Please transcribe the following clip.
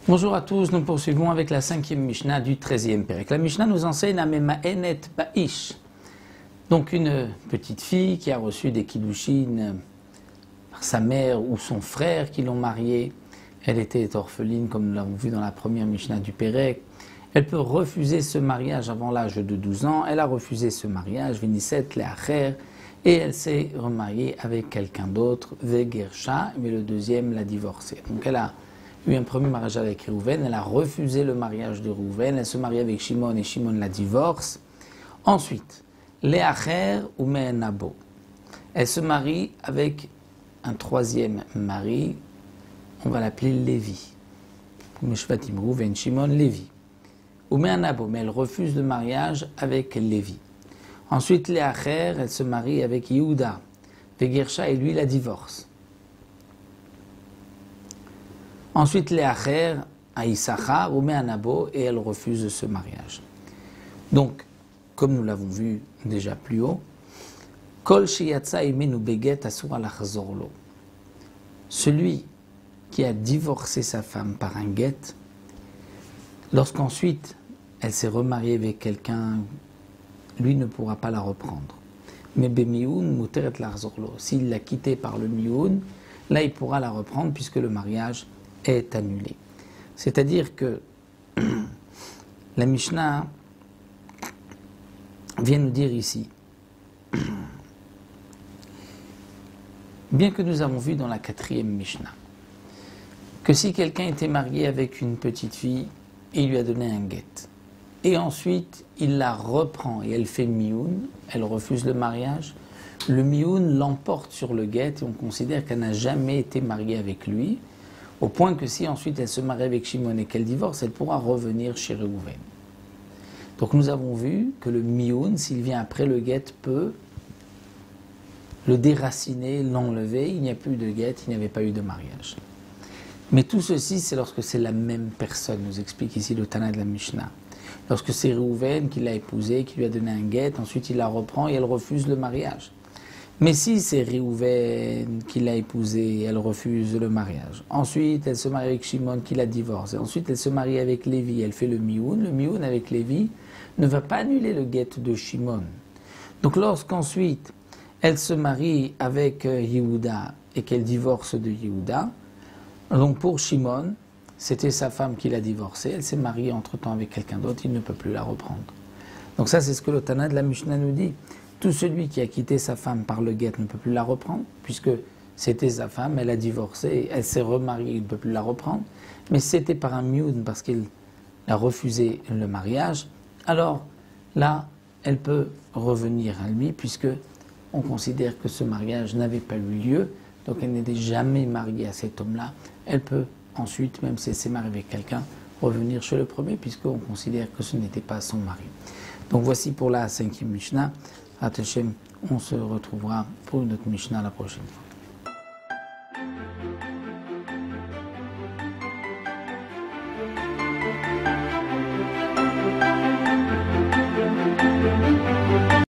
Bonjour à tous, nous poursuivons avec la 5e Mishnah du 13e Pérec. La Mishnah nous enseigne à Memaenet Ba'ish, donc une petite fille qui a reçu des kiddushin par sa mère ou son frère qui l'ont mariée. Elle était orpheline, comme nous l'avons vu dans la première Mishnah du Pérec. Elle peut refuser ce mariage avant l'âge de 12 ans. Elle a refusé ce mariage, Vinisset Leacher, et elle s'est remariée avec quelqu'un d'autre, Vegersha, mais le deuxième l'a divorcée. Donc elle a eu un premier mariage avec Réhouven, elle a refusé le mariage de Réhouven, elle se marie avec Shimon et Shimon la divorce. Ensuite, Leacher ou Me'enabo, elle se marie avec un troisième mari, on va l'appeler Lévi. Meshvatim Réhouven, Shimon, Lévi. Ou Me'enabo, mais elle refuse le mariage avec Lévi. Ensuite, Leacher, elle se marie avec Yehuda, Vegersha et lui la divorce. Ensuite, Leacher à Issachar ou Me'anabo et elle refuse ce mariage. Donc, comme nous l'avons vu déjà plus haut, Kol sheyatsa imenu beget asur alachzor lo. Celui qui a divorcé sa femme par un guet, lorsqu'ensuite elle s'est remariée avec quelqu'un, lui ne pourra pas la reprendre. Mais bemioun muteret lachzor lo. S'il l'a quittée par le mioun, là il pourra la reprendre puisque le mariage est annulé. C'est-à-dire que la Mishnah vient nous dire ici, bien que nous avons vu dans la 4e Mishnah, que si quelqu'un était marié avec une petite fille, il lui a donné un guet, et ensuite il la reprend et elle fait mioun, elle refuse le mariage, le mioun l'emporte sur le guet et on considère qu'elle n'a jamais été mariée avec lui, au point que si ensuite elle se marie avec Shimon et qu'elle divorce, elle pourra revenir chez Réhouven. Donc nous avons vu que le mioun, s'il vient après le guet, peut le déraciner, l'enlever, il n'y a plus de guet, il n'y avait pas eu de mariage. Mais tout ceci, c'est lorsque c'est la même personne, nous explique ici le Tana de la Mishnah. Lorsque c'est Réhouven qui l'a épousée, qui lui a donné un guet, ensuite il la reprend et elle refuse le mariage. Mais si c'est Réhouven qui l'a épousée, elle refuse le mariage. Ensuite, elle se marie avec Shimon qui la divorce. Et ensuite, elle se marie avec Lévi, elle fait le mioun. Le mioun avec Lévi ne va pas annuler le guet de Shimon. Donc lorsqu'ensuite, elle se marie avec Yehuda et qu'elle divorce de Yehuda, donc pour Shimon, c'était sa femme qui l'a divorcée, elle s'est mariée entre-temps avec quelqu'un d'autre, il ne peut plus la reprendre. Donc ça, c'est ce que le Tana de la Mishnah nous dit. Tout celui qui a quitté sa femme par le guet ne peut plus la reprendre, puisque c'était sa femme, elle a divorcé, elle s'est remariée, il ne peut plus la reprendre. Mais c'était par un mioun, parce qu'il a refusé le mariage, alors là, elle peut revenir à lui, puisque on considère que ce mariage n'avait pas eu lieu, donc elle n'était jamais mariée à cet homme-là. Elle peut ensuite, même si elle s'est mariée avec quelqu'un, revenir chez le premier, puisqu'on considère que ce n'était pas son mari. Donc voici pour la 5e Mishnah. On se retrouvera pour une autre Mishnah la prochaine fois.